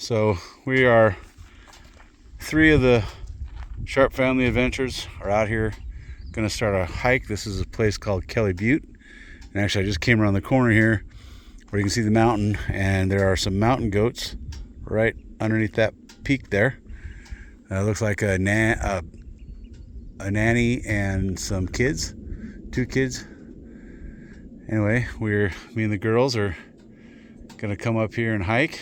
So we are three of the Sharp family adventures are out here going to start a hike. This is a place called Kelly Butte, and actually I just came around the corner here where you can see the mountain, and there are some mountain goats right underneath that peak there. Looks like a nanny and some kids, two kids. Anyway, me and the girls are gonna come up here and hike.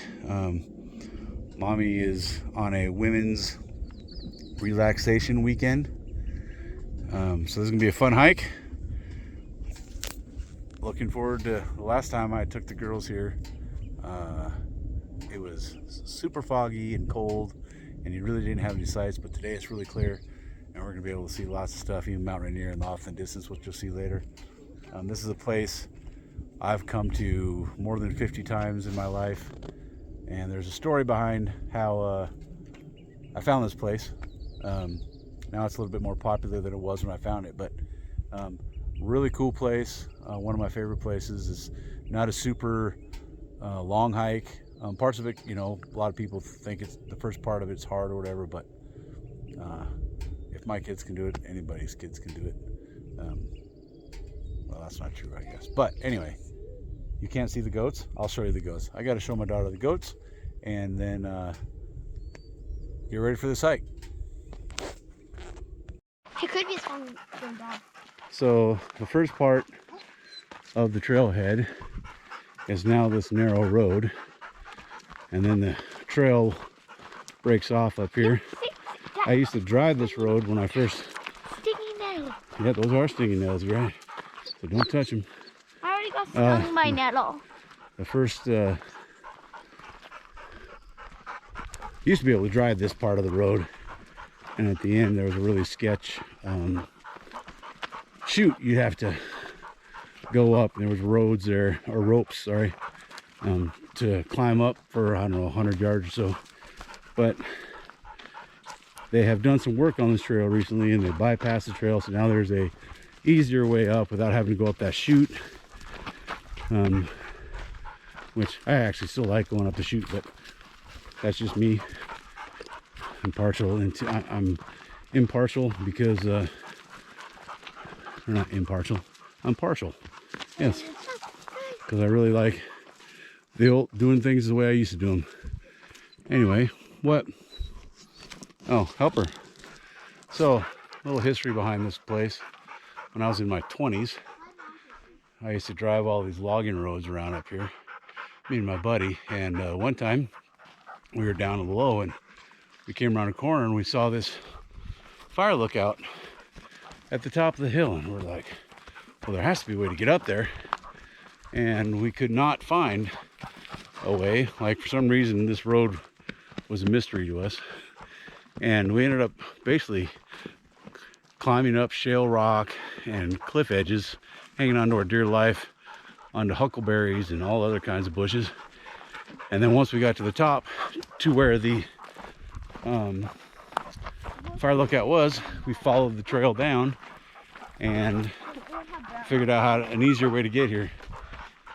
Mommy is on a women's relaxation weekend, so this is gonna be a fun hike. Looking forward to the last time I took the girls here. It was super foggy and cold, and you really didn't have any sights, but today it's really clear, and we're gonna be able to see lots of stuff, even Mount Rainier in the off in the distance, which you'll see later. This is a place I've come to more than 50 times in my life, and there's a story behind how I found this place. Now it's a little bit more popular than it was when I found it, but really cool place. One of my favorite places. Is not a super long hike. Parts of it, a lot of people think it's the first part of it's hard or whatever, but if my kids can do it, anybody's kids can do it. Well, that's not true, I guess. But anyway, you can't see the goats. I'll show you the goats. I got to show my daughter the goats, and then get ready for this hike. It could be a song going down. So the first part of the trailhead is now this narrow road, and then the trail breaks off up here. I used to drive this road when I first... Stinging nail. Yeah, those are stinging nails, you're right. So don't touch them. I already got stung by nettle. The first... used to be able to drive this part of the road, and at the end there was a really sketch chute you'd have to go up, and there was roads there, or ropes, sorry, to climb up for, I don't know, 100 yards or so. But they have done some work on this trail recently, and they bypassed the trail, so now there's a easier way up without having to go up that chute, which I actually still like going up the chute, but that's just me. I'm impartial because or not impartial, I'm partial, yes, because I really like doing things the way I used to do them. Anyway, what? Oh, helper. So, a little history behind this place. When I was in my 20s, I used to drive all these logging roads around up here, me and my buddy, and one time we were down low, and we came around a corner and we saw this fire lookout at the top of the hill, and we're like, well, there has to be a way to get up there, and we could not find a way. Like, for some reason this road was a mystery to us, and we ended up basically climbing up shale rock and cliff edges, hanging on to our dear life, onto huckleberries and all other kinds of bushes. And then once we got to the top, to where the fire lookout was, we followed the trail down and figured out an easier way to get here.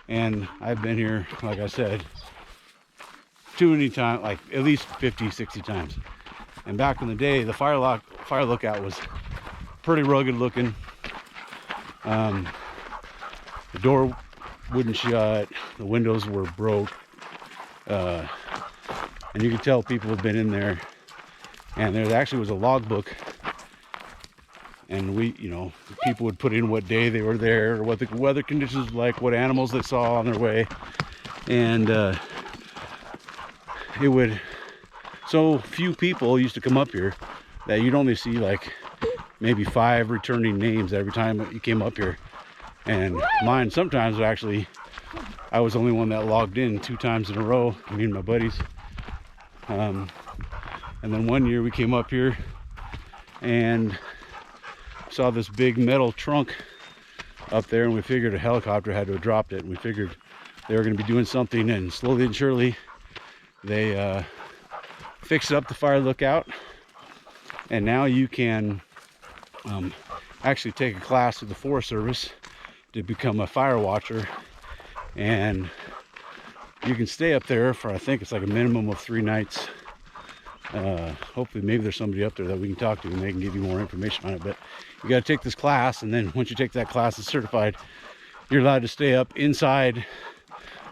And I've been here, like I said, too many times, like at least 50, 60 times. And back in the day, the fire lookout was pretty rugged looking. The door wouldn't shut, the windows were broke, and you could tell people had been in there. And there actually was a logbook, and people would put in what day they were there, or what the weather conditions were like, what animals they saw on their way, and so few people used to come up here that you'd only see like maybe 5 returning names every time you came up here. And mine sometimes actually, I was the only one that logged in 2 times in a row, me and my buddies. And then one year we came up here and saw this big metal trunk up there, and we figured a helicopter had to have dropped it, and we figured they were going to be doing something, and slowly and surely they fixed up the fire lookout, and now you can actually take a class with the Forest Service to become a fire watcher, and You can stay up there for, I think it's like a minimum of 3 nights. Hopefully maybe there's somebody up there that we can talk to and they can give you more information on it. But you got to take this class, and then once you take that class and certified, you're allowed to stay up inside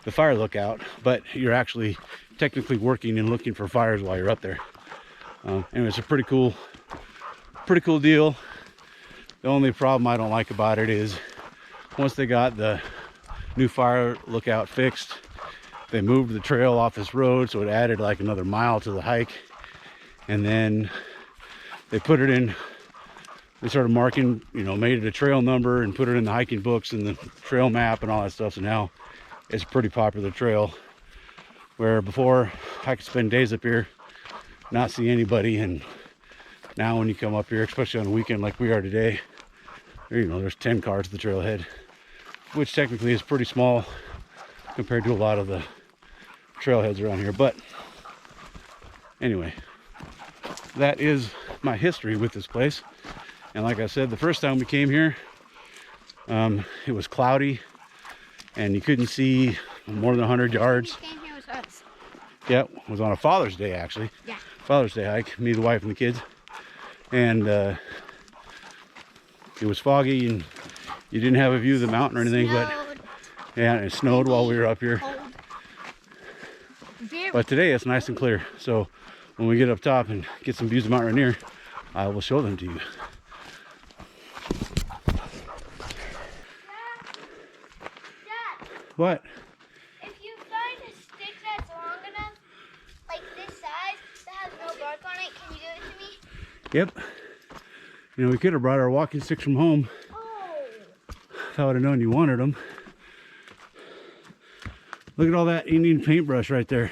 the fire lookout, but you're actually technically working and looking for fires while you're up there. Anyway, it's a pretty cool deal. The only problem I don't like about it is once they got the new fire lookout fixed, they moved the trail off this road, so it added like another mile to the hike. And then they put it in, they started marking, you know, made it a trail number and put it in the hiking books and the trail map and all that stuff. So now it's a pretty popular trail, where before I could spend days up here, not see anybody. And now when you come up here, especially on a weekend like we are today, you know, there's 10 cars at the trailhead, which technically is pretty small compared to a lot of the trailheads around here. But anyway, that is my history with this place. And like I said, the first time we came here, it was cloudy and you couldn't see more than 100 yards. Came here with us. Yeah, it was on a Father's Day actually. Yeah. Father's Day hike, me, the wife, and the kids. And it was foggy and you didn't have a view of the mountain or anything, but yeah, it snowed while we were up here. Cold. But today it's nice and clear. So when we get up top and get some views of Mount Rainier, I will show them to you. Dad, What? if you find a stick that's long enough, like this size, that has no bark on it, can you give it to me? Yep. You know, we could have brought our walking sticks from home. Oh. If I would have known you wanted them. Look at all that Indian paintbrush right there.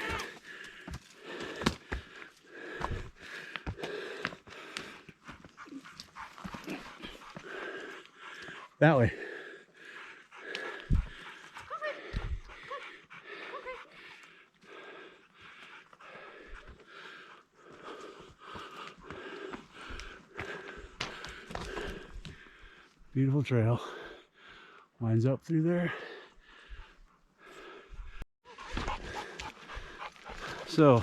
That way. Beautiful trail. Winds up through there. So,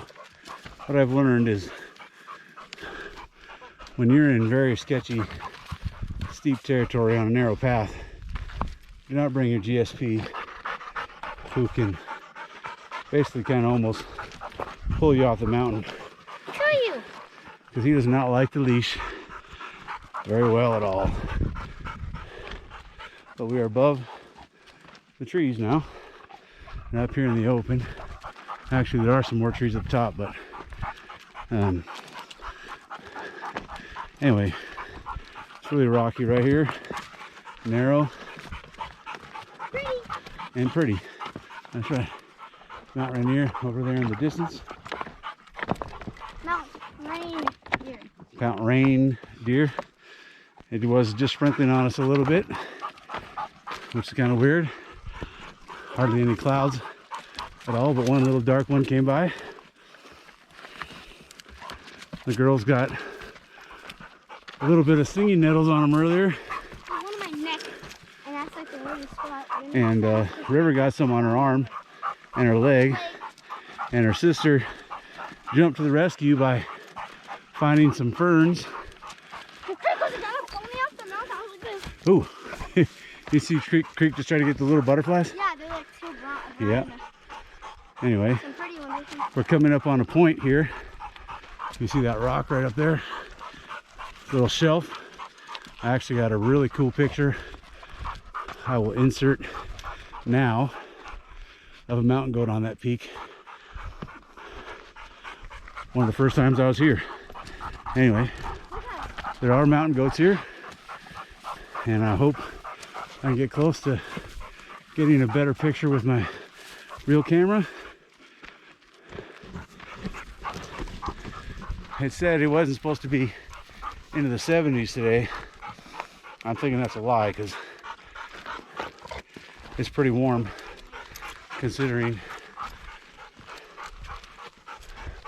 what I've learned is when you're in very sketchy, steep territory on a narrow path, do not bring your GSP, who can basically kind of almost pull you off the mountain. Show you. Because he does not like the leash very well at all. But we are above the trees now and up here in the open. Actually, there are some more trees up top, but anyway, it's really rocky right here, narrow, Pretty. and pretty. That's right. Mount Rainier over there in the distance. Mount Rain here. Mount Rain deer. It was just sprinkling on us a little bit, which is kind of weird. Hardly any clouds at all, but one little dark one came by. The girls got a little bit of stinging nettles on them earlier, One on my neck, and that's like the worst spot. and River got some on her arm and her leg, and her sister jumped to the rescue by finding some ferns. Ooh, you see Creek just trying to get the little butterflies? Yeah, they're like so brown. Yeah. Anyway, Some pretty ones. we're coming up on a point here. You see that rock right up there? Little shelf. I actually got a really cool picture I will insert now of a mountain goat on that peak. One of the first times I was here. Anyway, there are mountain goats here, and I hope I can get close to getting a better picture with my real camera. It said it wasn't supposed to be into the 70s today. I'm thinking that's a lie, because it's pretty warm considering,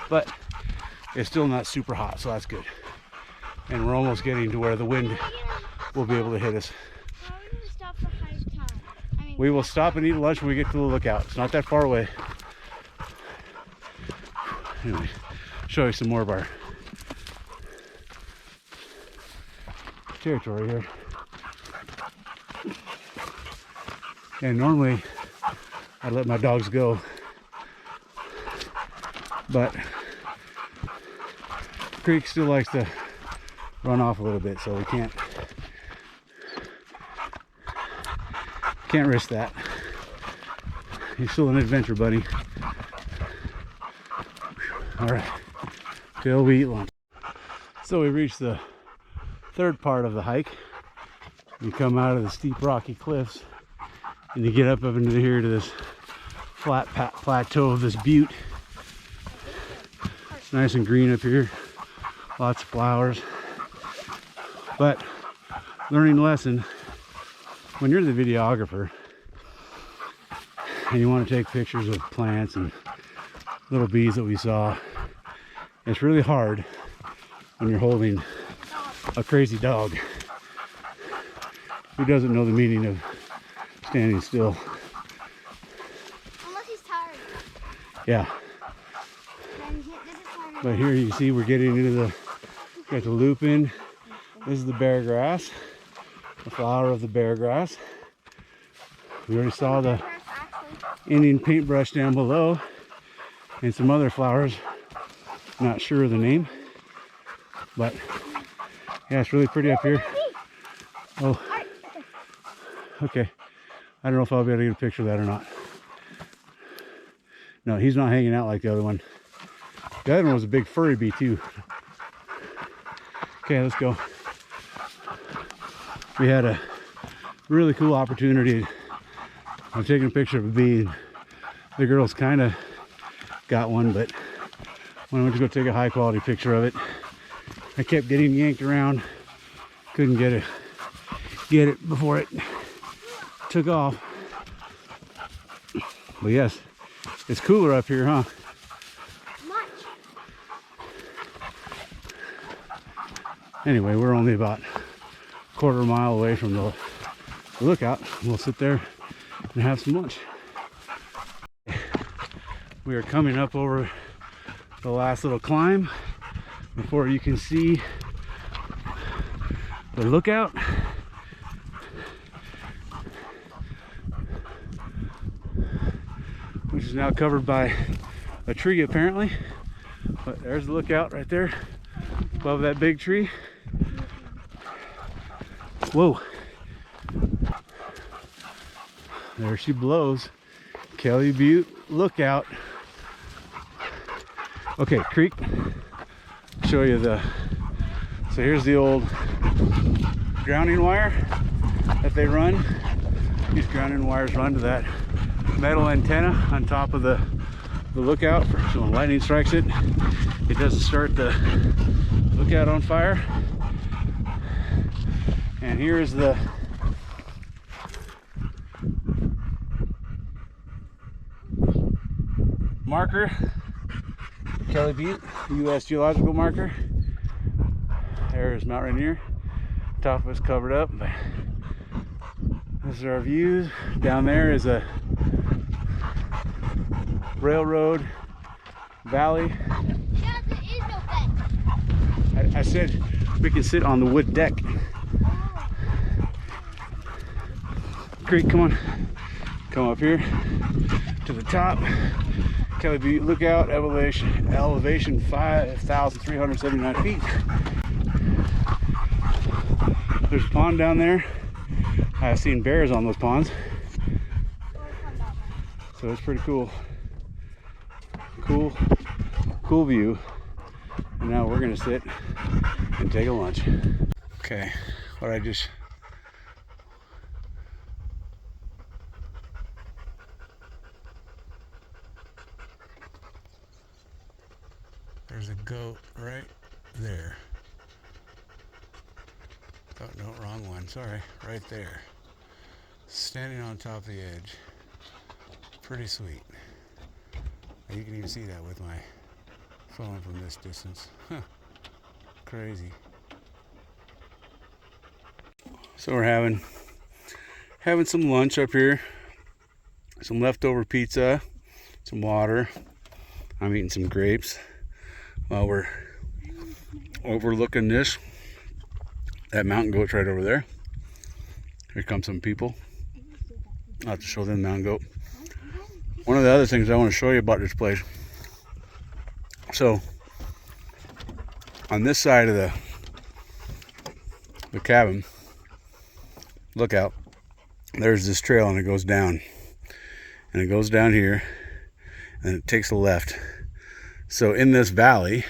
but it's still not super hot, so that's good. And we're almost getting to where the wind will be able to hit us. How are we gonna stop for high time? I mean, We will stop and eat lunch when we get to the lookout. It's not that far away. Anyway, show you some more of our territory here. And normally I'd let my dogs go, but Creek still likes to run off a little bit, so we can't risk that. He's still an adventure buddy. All right, till we eat lunch. So we reached the third part of the hike. You come out of the steep rocky cliffs and you get up into here to this flat plateau of this butte. It's nice and green up here, lots of flowers. But learning lesson, when you're the videographer and you want to take pictures of plants and little bees that we saw, it's really hard when you're holding a crazy dog who doesn't know the meaning of standing still. Unless he's tired. Yeah. But here you see we're getting into got the lupin. This is the bear grass, the flower of the bear grass. We already saw the Indian paintbrush down below and some other flowers. Not sure of the name, but yeah, it's really pretty up here. Oh, okay. I don't know if I'll be able to get a picture of that or not. No, he's not hanging out like the other one. The other one was a big furry bee too. Okay, let's go. We had a really cool opportunity. I'm taking a picture of a bee. The girls kind of got one, but when I went to go take a high quality picture of it, I kept getting yanked around. Couldn't get it before it took off. But yes, it's cooler up here, huh? Much. Anyway, we're only about a quarter mile away from the lookout. We'll sit there and have some lunch. We are coming up over the last little climb before you can see the lookout. Which is now covered by a tree apparently. But there's the lookout right there above that big tree. Whoa. There she blows. Kelly Butte lookout. Okay, Creek. Show you so here's the old grounding wire that they run. These grounding wires run to that metal antenna on top of the lookout, so when lightning strikes it, it doesn't start the lookout on fire. And here is the marker, Kelly Butte, U.S. geological marker. There's Mount Rainier. Top of it's covered up, but this is our views. Down there is a railroad valley. Yeah, there is no bed. I said we can sit on the wood deck. Creek, come on. Come up here to the top. Kelly Butte lookout, elevation 5,379 feet. There's a pond down there. I've seen bears on those ponds. So it's pretty cool. Cool view. And now we're gonna sit and take a lunch. Okay, there's a goat right there. Oh, no, wrong one, sorry. Right there. Standing on top of the edge. Pretty sweet. You can even see that with my phone from this distance. Huh. Crazy. So we're having some lunch up here. Some leftover pizza, some water. I'm eating some grapes. While we're overlooking this, that mountain goat's right over there. Here come some people. I'll have to show them the mountain goat. One of the other things I want to show you about this place. So, on this side of the cabin, lookout, there's this trail and it goes down. And it goes down here and it takes a left. So in this valley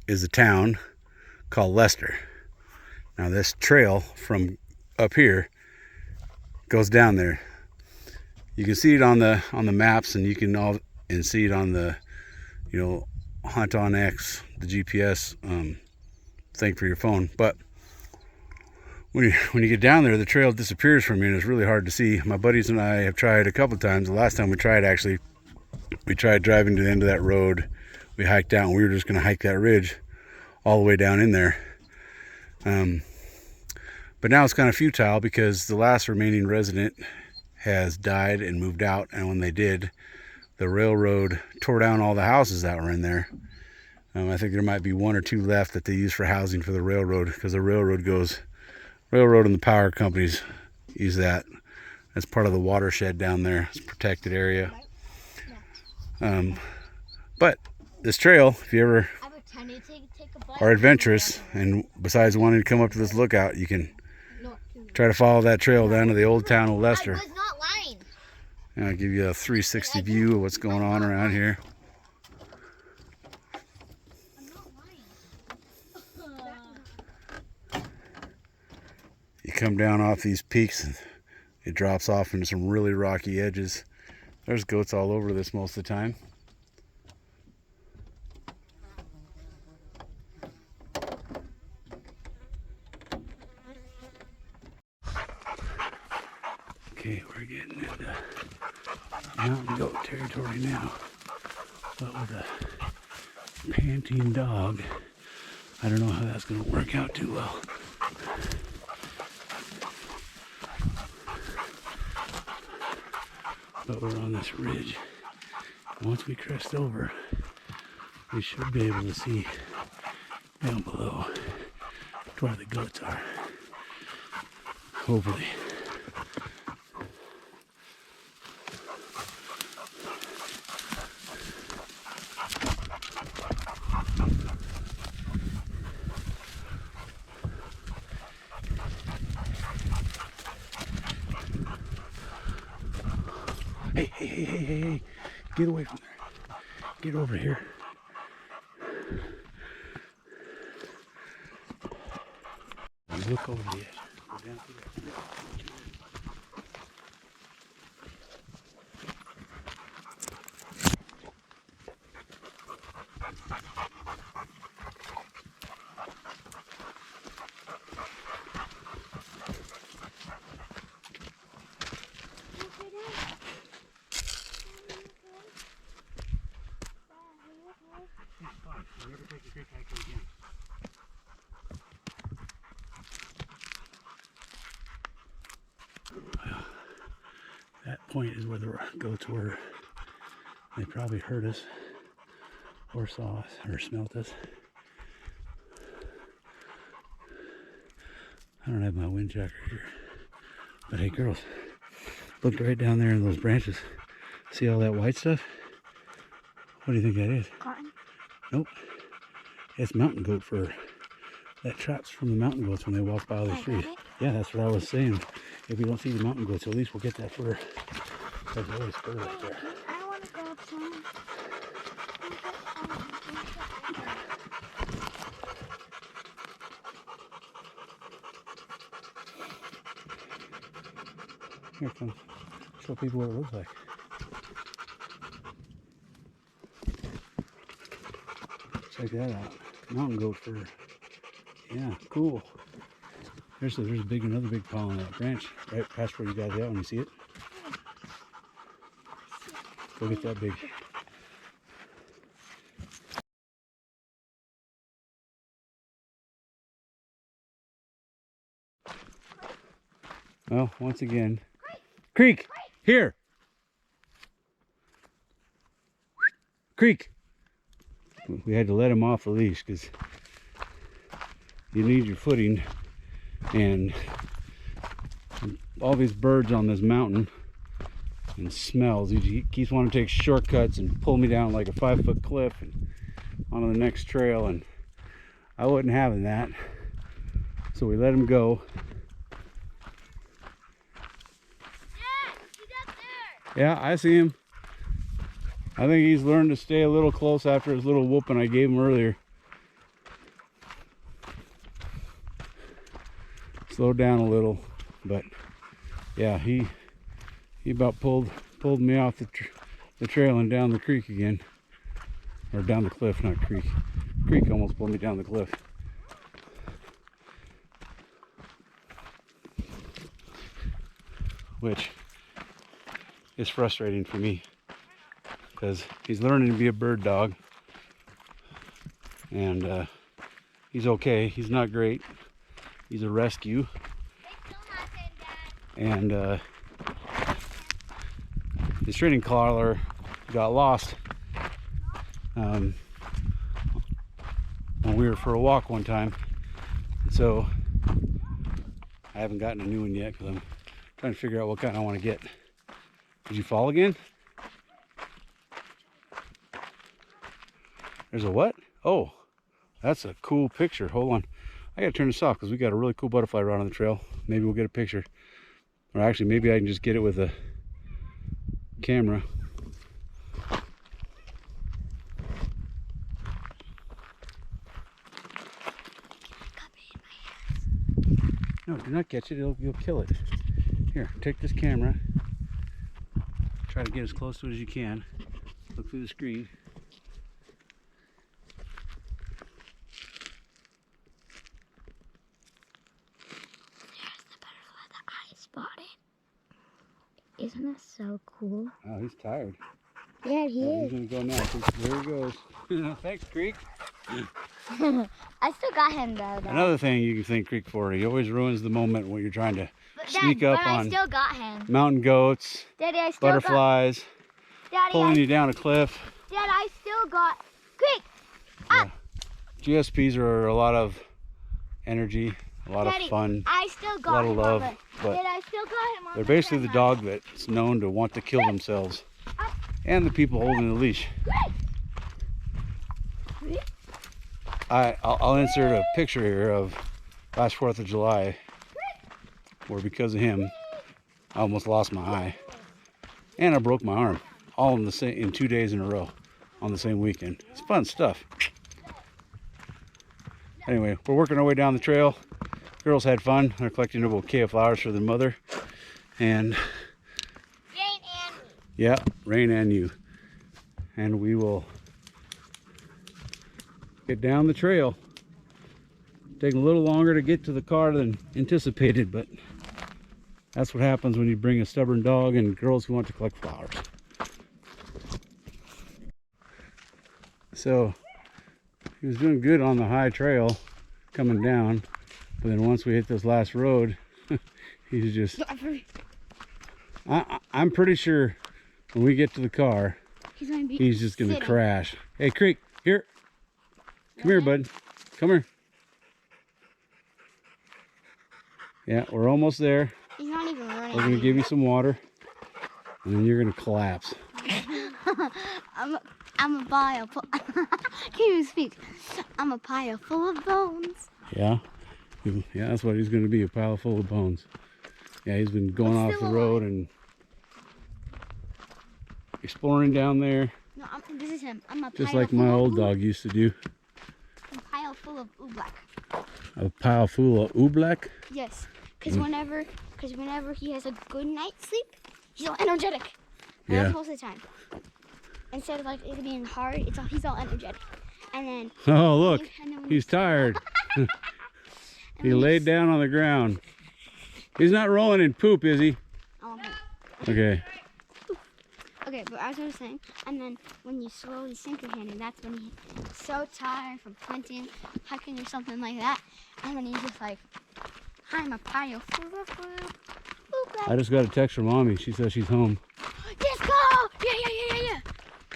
is a town called Lester. Now this trail from up here goes down there. You can see it on the maps, and you can see it on the, you know, Hunt on X, the GPS thing for your phone. But when you get down there, the trail disappears from you and it's really hard to see. My buddies and I have tried a couple of times. The last time we tried, actually, we tried driving to the end of that road. We hiked out and we were just going to hike that ridge all the way down in there. But now it's kind of futile because the last remaining resident has died and moved out. And when they did, the railroad tore down all the houses that were in there. I think there might be one or two left that they use for housing for the railroad, because the railroad and the power companies use that. That's part of the watershed down there. It's a protected area. But this trail, if you ever are adventurous, and besides wanting to come up to this lookout, you can try to follow that trail down to the old town of Lester. I was not lying. And I'll give you a 360 view of what's going on around here. I'm not lying. You come down off these peaks and it drops off into some really rocky edges. There's goats all over this most of the time. Okay, we're getting into mountain goat territory now. But with a panting dog, I don't know how that's going to work out too well. But we're on this ridge. Once we crest over, we should be able to see down below to where the goats are. Hopefully. Hey, get away from there. Get over here. Look over the edge. Go down through there. Never take a creek hiking again. Well, that point is where the goats were. They probably heard us, or saw us, or smelt us. I don't have my wind jacker here. But hey, girls, look right down there in those branches. See all that white stuff? What do you think that is? Cotton? Nope. It's mountain goat fur. That traps from the mountain goats when they walk by these trees. Yeah, that's what I was saying. If we don't see the mountain goats, at least we'll get that fur. There's always fur right there. I want to grab some. Here it comes. Show people what it looks like. Check that out. Mountain goat fur. Yeah, cool. There's another big pile on that branch right past where you guys are at when you see it. Go get that big. Well, once again, creek, here. we had to let him off the leash because you need your footing, and all these birds on this mountain and smells. He keeps wanting to take shortcuts and pull me down like a 5-foot cliff and onto the next trail, and I wasn't having that, so we let him go. Dad, he's up there. Yeah, I see him. I think he's learned to stay a little close after his little whooping I gave him earlier. Slowed down a little, but yeah, he about pulled me off the trail and down the creek again, or down the cliff, not creek. Creek almost pulled me down the cliff. Which is frustrating for me because he's learning to be a bird dog, and he's okay. He's not great. He's a rescue, and his training collar got lost when we were for a walk one time, so I haven't gotten a new one yet because I'm trying to figure out what kind I want to get. Did you fall again? There's a what? Oh, that's a cool picture. Hold on. I gotta turn this off because we got a really cool butterfly right on the trail. Maybe we'll get a picture. Or actually, maybe I can just get it with a camera. No, do not catch it. You'll kill it. Here, take this camera. Try to get as close to it as you can. Look through the screen. Isn't that so cool? Oh, he's tired. Yeah, he He's gonna go now. There he goes. Thanks, Creek. I still got him though. Another thing you can thank Creek for, he always ruins the moment when you're trying to sneak up on I still got him. mountain goats, Daddy, I still butterflies, pulling you down a cliff. Dad, I still got Creek. Yeah. GSPs are a lot of energy, a lot Daddy, of fun, I still a got lot of him love, on the, but Dad, I still got him on they're basically the camera. dog that's known to want to kill themselves and the people holding the leash. I'll insert a picture here of last 4th of July where because of him I almost lost my eye and I broke my arm all in 2 days in a row on the same weekend. It's fun stuff. Anyway, we're working our way down the trail. Girls had fun. They're collecting a bouquet of flowers for their mother, and Jane and me. yeah, Rain and you. And we will get down the trail. Taking a little longer to get to the car than anticipated, but that's what happens when you bring a stubborn dog and girls who want to collect flowers. So he was doing good on the high trail coming down, but then once we hit this last road, he's just, I'm pretty sure when we get to the car, he's just gonna crash. Hey, Creek, here. Come here, bud. Come here. Yeah, we're almost there. He's not even running. We're gonna give you some water, and then you're gonna collapse. I'm a pile full. Can't even speak. I'm a pile full of bones. Yeah? Yeah, that's what he's gonna be, a pile full of bones. Yeah, he's been going off the road and exploring down there. No, this is him. I'm a just pile like my full old of dog used to do. A pile full of oobleck. A pile full of oobleck? Yes, because whenever he has a good night's sleep, he's all energetic. Yeah. Most of the time. Instead of like it being hard, he's all energetic. And then Oh, look, he's tired. He laid down on the ground. He's not rolling in poop, is he? Oh, Okay. okay, but as I was saying, and then when you slowly sink your hand, and that's when he's so tired from hunting, hiking, or something like that, and then he's just like, I'm a pile full of poop. I just got a text from Mommy. She says she's home. Let's go! Yeah.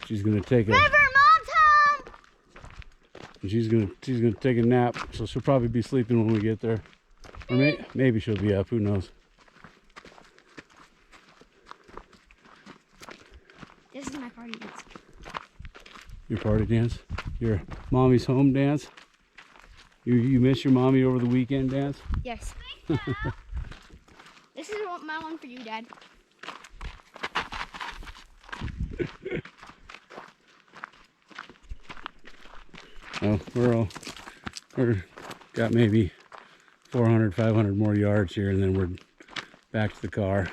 She's gonna take a River, Mom's home! And she's gonna take a nap, so she'll probably be sleeping when we get there. Or maybe she'll be up, who knows. This is my party dance. Your party dance? Your mommy's home dance? You miss your mommy over the weekend dance? Yes. This is my one for you, Dad. Oh, we're got maybe 400, 500 more yards here, and then we're back to the car.